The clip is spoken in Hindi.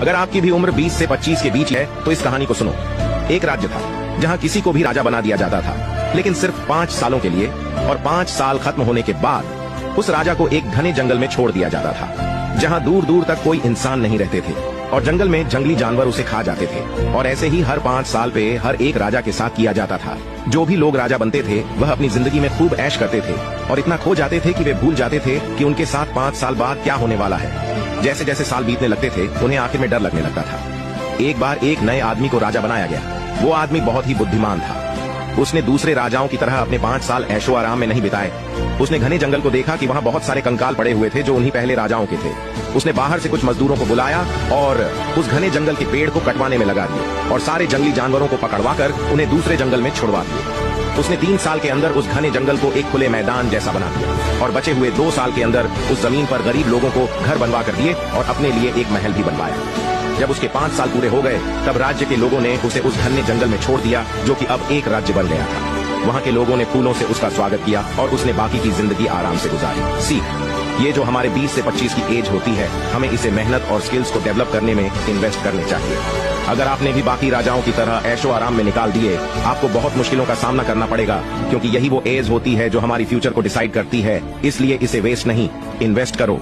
अगर आपकी भी उम्र 20 से 25 के बीच है तो इस कहानी को सुनो। एक राज्य था जहां किसी को भी राजा बना दिया जाता था, लेकिन सिर्फ 5 सालों के लिए, और 5 साल खत्म होने के बाद उस राजा को एक घने जंगल में छोड़ दिया जाता था, जहां दूर दूर तक कोई इंसान नहीं रहते थे और जंगल में जंगली जानवर उसे खा जाते थे। और ऐसे ही हर 5 साल पे हर एक राजा के साथ किया जाता था। जो भी लोग राजा बनते थे वह अपनी जिंदगी में खूब ऐश करते थे और इतना खो जाते थे कि वे भूल जाते थे कि उनके साथ 5 साल बाद क्या होने वाला है। जैसे जैसे साल बीतने लगते थे उन्हें आखिर में डर लगने लगता था। एक बार एक नए आदमी को राजा बनाया गया। वो आदमी बहुत ही बुद्धिमान था। उसने दूसरे राजाओं की तरह अपने 5 साल ऐशो आराम में नहीं बिताए। उसने घने जंगल को देखा कि वहाँ बहुत सारे कंकाल पड़े हुए थे जो उन्हीं पहले राजाओं के थे। उसने बाहर से कुछ मजदूरों को बुलाया और उस घने जंगल के पेड़ को कटवाने में लगा दिए और सारे जंगली जानवरों को पकड़वाकर उन्हें दूसरे जंगल में छुड़वा दिए। उसने 3 साल के अंदर उस घने जंगल को एक खुले मैदान जैसा बना दिया और बचे हुए 2 साल के अंदर उस जमीन पर गरीब लोगों को घर बनवा कर दिए और अपने लिए एक महल भी बनवाया। जब उसके 5 साल पूरे हो गए तब राज्य के लोगों ने उसे उस घने जंगल में छोड़ दिया जो कि अब एक राज्य बन गया था। वहाँ के लोगों ने फूलों से उसका स्वागत किया और उसने बाकी की जिंदगी आराम से गुजारी। सीख, ये जो हमारे 20 से 25 की एज होती है, हमें इसे मेहनत और स्किल्स को डेवलप करने में इन्वेस्ट करने चाहिए। अगर आपने भी बाकी राजाओं की तरह ऐशो आराम में निकाल दिए, आपको बहुत मुश्किलों का सामना करना पड़ेगा, क्योंकि यही वो एज होती है जो हमारी फ्यूचर को डिसाइड करती है। इसलिए इसे वेस्ट नहीं, इन्वेस्ट करो।